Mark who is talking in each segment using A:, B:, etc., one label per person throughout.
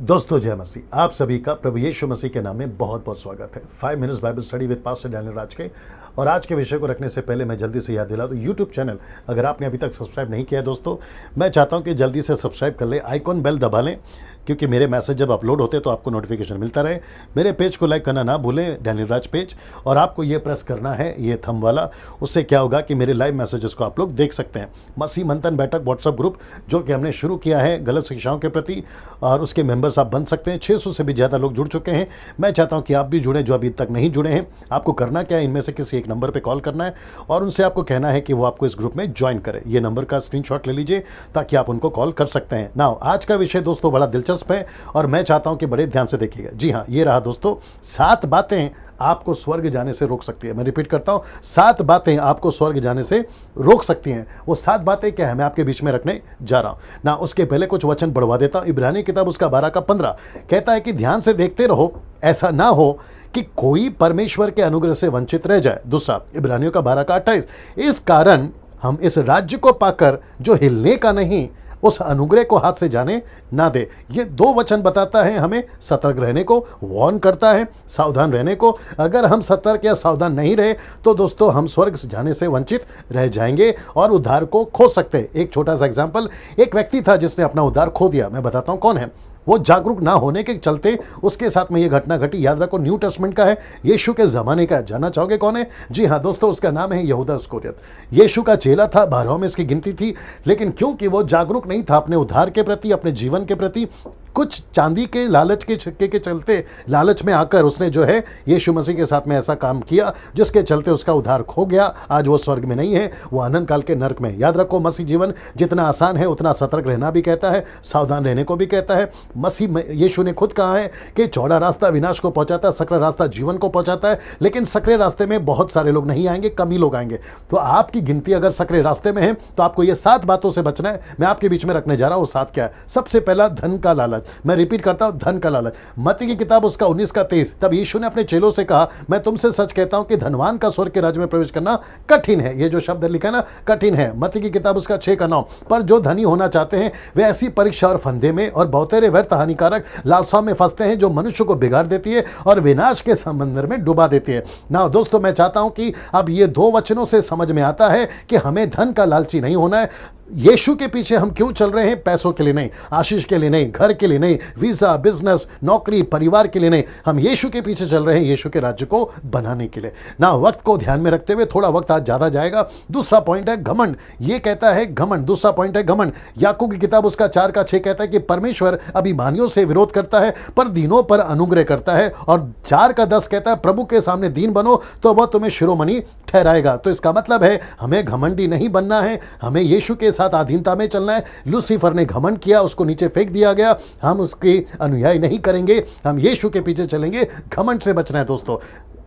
A: दोस्तों जय मसीह। आप सभी का प्रभु यीशु मसीह के नाम में बहुत बहुत स्वागत है 5 minutes Bible study with pastor Daniel Raj के। और आज के विषय को रखने से पहले मैं जल्दी से याद दिला दूं, यूट्यूब चैनल अगर आपने अभी तक सब्सक्राइब नहीं किया है दोस्तों, मैं चाहता हूं कि जल्दी से सब्सक्राइब कर ले, आइकॉन बेल दबा लें, क्योंकि मेरे मैसेज जब अपलोड होते हैं तो आपको नोटिफिकेशन मिलता रहे। मेरे पेज को लाइक करना ना भूलें, डैनियल राज पेज, और आपको ये प्रेस करना है ये थंब वाला। उससे क्या होगा कि मेरे लाइव मैसेजेस को आप लोग देख सकते हैं। मसीह मंथन बैठक व्हाट्सएप ग्रुप जो कि हमने शुरू किया है गलत शिक्षाओं के प्रति, और उसके मेंबर्स आप बन सकते हैं। 600 से भी ज़्यादा लोग जुड़ चुके हैं। मैं चाहता हूं कि आप भी जुड़ें जो अभी तक नहीं जुड़े हैं। आपको करना क्या है, इनमें से किसी एक नंबर पर कॉल करना है और उनसे आपको कहना है कि वो आपको इस ग्रुप में ज्वाइन करें। ये नंबर का स्क्रीनशॉट ले लीजिए ताकि आप उनको कॉल कर सकते हैं। नाउ आज का विषय दोस्तों बड़ा दिलचस्प है और मैं चाहता हूं कि बड़े ध्यान से देखिएगा। जी हाँ, ये रहा दोस्तों, 7 बातें आपको स्वर्ग जाने से रोक सकती है। मैं रिपीट करता हूं, 7 बातें आपको स्वर्ग जाने से रोक सकती हैं। वो 7 बातें क्या है, मैं आपके बीच में रखने जा रहा हूं ना। उसके पहले कुछ वचन बढ़वा देता हूं। इब्रानी किताब उसका 12 का 15 कहता है कि ध्यान से देखते रहो, ऐसा ना हो कि कोई परमेश्वर के अनुग्रह से वंचित रह जाए। दूसरा इब्रानियों का 12 का 28, इस कारण हम इस राज्य को पाकर जो हिलने का नहीं, उस अनुग्रह को हाथ से जाने ना दे। ये 2 वचन बताता है हमें सतर्क रहने को, वार्न करता है सावधान रहने को। अगर हम सतर्क या सावधान नहीं रहे तो दोस्तों हम स्वर्ग जाने से वंचित रह जाएंगे और उद्धार को खो सकते हैं। एक छोटा सा एग्जांपल, एक व्यक्ति था जिसने अपना उद्धार खो दिया। मैं बताता हूं कौन है। वो जागरूक ना होने के चलते उसके साथ में ये घटना घटी। याद रखो, न्यू टेस्टमेंट का है, यीशु के ज़माने का है। जानना चाहोगे कौन है? जी हाँ दोस्तों, उसका नाम है यहूदा इस्करियोत। यीशु का चेला था, 12 में इसकी गिनती थी, लेकिन क्योंकि वो जागरूक नहीं था अपने उद्धार के प्रति, अपने जीवन के प्रति, कुछ चांदी के लालच के छिक्के के चलते लालच में आकर उसने जो है यीशु मसीह के साथ में ऐसा काम किया जिसके चलते उसका उद्धार खो गया। आज वो स्वर्ग में नहीं है, वो अनंत काल के नरक में। याद रखो, मसीह जीवन जितना आसान है उतना सतर्क रहना भी कहता है, सावधान रहने को भी कहता है। मसीह यीशु ने खुद कहा है कि चौड़ा रास्ता विनाश को पहुंचाता है, सकरा रास्ता जीवन को पहुंचाता है, लेकिन सकरे रास्ते में बहुत सारे लोग नहीं आएंगे, कम ही लोग आएंगे। तो आपकी गिनती अगर सकरे रास्ते में है तो आपको ये 7 बातों से बचना है। मैं आपके बीच में रखने जा रहा हूं। वो 7 क्या है? सबसे पहला, धन का लालच। मैं रिपीट करता हूं, धन का लालच। मत्ती की किताब उसका 19 का 23, तब यीशु ने अपने चेलों से कहा, मैं तुमसे सच कहता हूं कि धनवान का स्वर्ग के राज्य में प्रवेश करना कठिन है। ये जो शब्द लिखा है ना, कठिन है। मत्ती की किताब उसका 6 का 9, पर जो धनी होना चाहते हैं वे ऐसी परीक्षा और फंदे में और बहुतेरे व्यर्थ हानिकारक लालसाओं में फंसते हैं जो मनुष्य को बिगाड़ देती है और विनाश के समंदर में डुबा देती है। ना दोस्तों, मैं चाहता हूं कि अब ये 2 वचनों से समझ में आता है कि हमें धन का लालची नहीं होना है। यीशु के पीछे हम क्यों चल रहे हैं? पैसों के लिए नहीं, आशीष के लिए नहीं, घर के लिए नहीं, वीजा, बिजनेस, नौकरी, परिवार के लिए नहीं। हम यीशु के पीछे चल रहे हैं यीशु के राज्य को बनाने के लिए। ना वक्त को ध्यान में रखते हुए, थोड़ा वक्त आज ज्यादा जाएगा। दूसरा पॉइंट है घमंड। ये कहता है घमंड, दूसरा पॉइंट है घमंड। याकूब की किताब उसका 4 का 6 कहता है कि परमेश्वर अभिमानियों से विरोध करता है पर दीनों पर अनुग्रह करता है। और 4 का 10 कहता है प्रभु के सामने दीन बनो तो वह तुम्हें शिरोमणि ठहराएगा। तो इसका मतलब है हमें घमंडी नहीं बनना है, हमें यीशु के साथ अधीनता में चलना है। लूसीफर ने घमंड किया, उसको नीचे फेंक दिया गया। हम उसके अनुयायी नहीं करेंगे, हम यीशु के पीछे चलेंगे। घमंड से बचना है दोस्तों।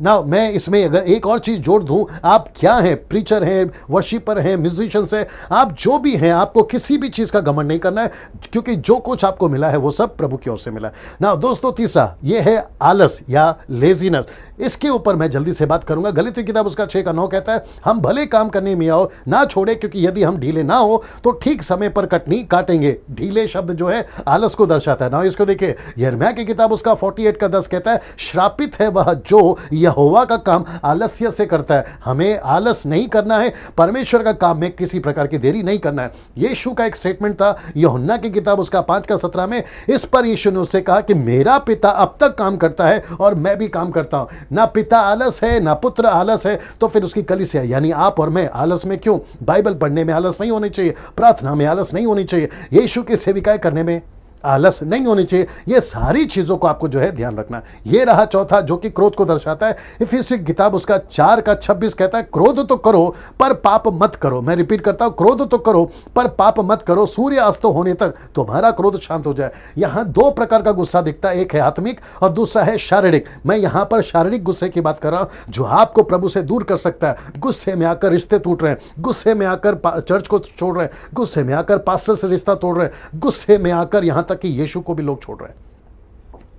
A: ना मैं इसमें अगर एक और चीज जोड़ दूं, आप क्या हैं? प्रीचर हैं, वर्शिपर हैं, म्यूजिशियंस हैं, आप जो भी हैं, आपको किसी भी चीज का घमंड नहीं करना है, क्योंकि जो कुछ आपको मिला है वो सब प्रभु की ओर से मिला है। ना दोस्तों, तीसरा ये है आलस या लेजीनेस। इसके ऊपर मैं जल्दी से बात करूंगा। गलीतियों की किताब उसका 6 का 9 कहता है, हम भले काम करने में आओ ना छोड़े, क्योंकि यदि हम ढीले ना हो तो ठीक समय पर कटनी काटेंगे। ढीले शब्द जो है आलस को दर्शाता है। ना इसको देखिए, यिर्मयाह की किताब उसका 48 का 10 कहता है, श्रापित है वह जो यहोवा का काम आलस्य से करता है। हमें आलस नहीं करना है, परमेश्वर का काम में किसी प्रकार की देरी नहीं करना है। यीशु का एक स्टेटमेंट था यूहन्ना की किताब उसका 5 का 17 में। इस पर यीशु ने उससे कहा कि मेरा पिता अब तक काम करता है और मैं भी काम करता हूं। ना पिता आलस है ना पुत्र आलस है, तो फिर उसकी कलीसिया यानी आप और मैं आलस में क्यों? बाइबल पढ़ने में आलस नहीं होनी चाहिए, प्रार्थना में आलस नहीं होनी चाहिए, यीशु की सेविकाएं करने में आलस नहीं होनी चाहिए। ये सारी चीजों को आपको जो है ध्यान रखना। ये रहा चौथा, जो कि क्रोध को दर्शाता है। इफिसियों की किताब उसका 4 का 26 कहता है, क्रोध तो करो पर पाप मत करो। मैं रिपीट करता हूं, क्रोध तो करो पर पाप मत करो, सूर्य अस्त होने तक तुम्हारा क्रोध शांत हो जाए। यहां 2 प्रकार का गुस्सा दिखता है, एक है आत्मिक और दूसरा है शारीरिक। मैं यहां पर शारीरिक गुस्से की बात कर रहा हूं जो आपको प्रभु से दूर कर सकता है। गुस्से में आकर रिश्ते टूट रहे हैं, गुस्से में आकर चर्च को छोड़ रहे हैं, गुस्से में आकर पास्टर से रिश्ता तोड़ रहे हैं, गुस्से में आकर यहां तक कि यीशु को भी लोग छोड़ रहे हैं।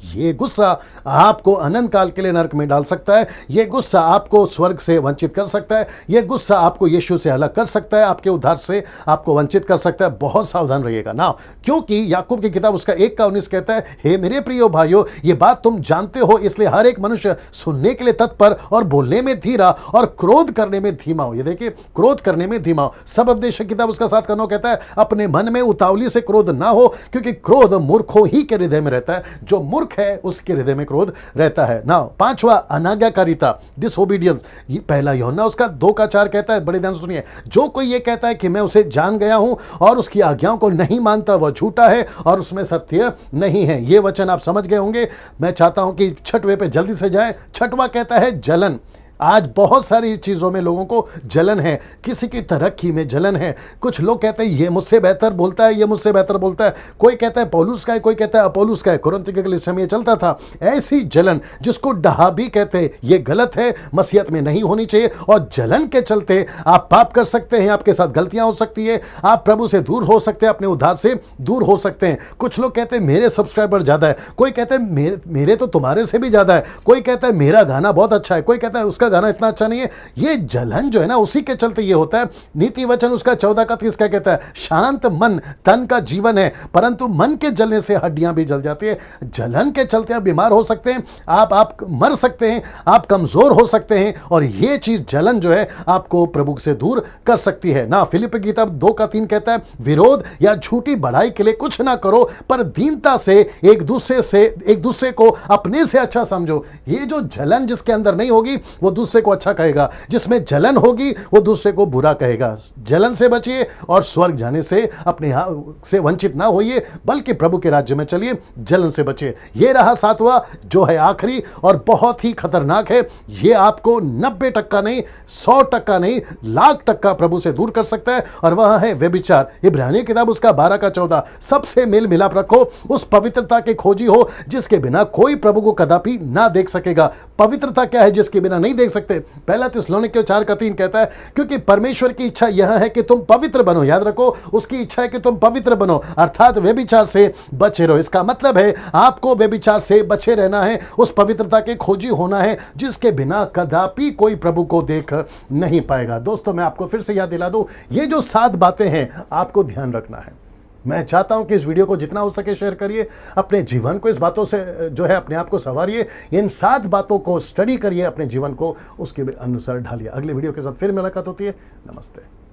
A: ये गुस्सा आपको अनंत काल के लिए नरक में डाल सकता है। ये गुस्सा आपको स्वर्ग से वंचित कर सकता है। ये गुस्सा आपको यीशु से अलग कर सकता है, आपके उद्धार से आपको वंचित कर सकता है। बहुत सावधान रहिएगा ना, क्योंकि याकूब की किताब उसका 1:19 कहता है, हे मेरे प्रियो भाइयों, ये बात तुम जानते हो, इसलिए हर एक मनुष्य सुनने के लिए तत्पर और बोलने में धीरा और क्रोध करने में धीमा हो। ये देखिए, क्रोध करने में धीमा हो। सब उपदेश की किताब उसका 7:9 कहता है, अपने मन में उतावली से क्रोध ना हो, क्योंकि क्रोध मूर्खों ही के हृदय में रहता है। जो मूर्ख है उसके हृदय में क्रोध रहता है ना। 5वां अनाज्ञाकारिता, डिसोबीडियंस। ये पहला यूहन्ना उसका 2:4 कहता है, बड़े ध्यान से सुनिए, जो कोई ये कहता है कि मैं उसे जान गया हूं और उसकी आज्ञाओं को नहीं मानता, वह झूठा है और उसमें सत्य नहीं है। ये वचन आप समझ गए होंगे। मैं चाहता हूं कि 6वें पे जल्दी से जाएं। 6वां कहता है जलन। आज बहुत सारी चीज़ों में लोगों को जलन है, किसी की तरक्की में जलन है। कुछ लोग कहते हैं ये मुझसे बेहतर बोलता है, ये मुझसे बेहतर बोलता है। कोई कहता है पौलुस का है, कोई कहता है अपोलुस का है। कुरिन्थियों के कलीसिया में ये चलता था। ऐसी जलन जिसको डहा भी कहते हैं, ये गलत है, मसीहत में नहीं होनी चाहिए। और जलन के चलते आप पाप कर सकते हैं, आपके साथ गलतियां हो सकती है, आप प्रभु से दूर हो सकते हैं, अपने उद्धार से दूर हो सकते हैं। कुछ लोग कहते हैं मेरे सब्सक्राइबर ज़्यादा है, कोई कहते हैं मेरे तो तुम्हारे से भी ज़्यादा है, कोई कहता है मेरा गाना बहुत अच्छा है, कोई कहता है उसका गाना इतना अच्छा नहीं है। ये जलन जो है ना, उसी के चलते ये होता है। नीति वचन उसका 14:30 क्या कहता है, शांत मन तन का जीवन है, परंतु मन के जलने से हड्डियां भी जल जाती है। जलन के चलते आप बीमार हो सकते हैं, आप मर सकते हैं, आप कमजोर हो सकते हैं। और ये चीज जलन जो है आपको प्रभु से दूर कर सकती है ना। फिलिप्पी की किताब 2:3 कहता है, विरोध या झूठी बढ़ाई के लिए कुछ ना करो, पर दीनता से एक दूसरे को अपने से अच्छा समझो। ये जो जलन जिसके अंदर नहीं होगी वो दूसरे को अच्छा कहेगा, जिसमें जलन होगी वो दूसरे को बुरा कहेगा। जलन से बचिए और स्वर्ग जाने से अपने से वंचित ना होइए, बल्कि प्रभु के राज्य में चलिए, जलन से बचिए। ये रहा 7वां, जो है आखिरी और बहुत ही खतरनाक है। ये आपको 90% नहीं, 100% नहीं, 1,00,000% प्रभु से दूर कर सकता है, और वह है व्यभिचार। इब्रानियों की किताब उसका 12:14, सबसे मेल मिलाप रखो, उस पवित्रता के खोजी हो जिसके बिना कोई प्रभु को कदापि ना देख सकेगा। पवित्रता क्या है जिसके बिना नहीं देख सकते? पहला थिस्सलुनीकियों 4:3 कहता है, क्योंकि परमेश्वर की इच्छा यह है कि तुम पवित्र बनो। याद रखो, उसकी इच्छा है कि तुम पवित्र बनो, अर्थात व्यभिचार से बचे रहो। इसका मतलब है आपको व्यभिचार से बचे रहना है, उस पवित्रता के खोजी होना है जिसके बिना कदापि कोई प्रभु को देख नहीं पाएगा। दोस्तों, मैं आपको फिर से याद दिला दूं, ये जो 7 बातें हैं आपको ध्यान रखना है। मैं चाहता हूं कि इस वीडियो को जितना हो सके शेयर करिए, अपने जीवन को इस बातों से जो है अपने आप को संवारिए, इन 7 बातों को स्टडी करिए, अपने जीवन को उसके अनुसार ढालिए। अगले वीडियो के साथ फिर मुलाकात होती है। नमस्ते।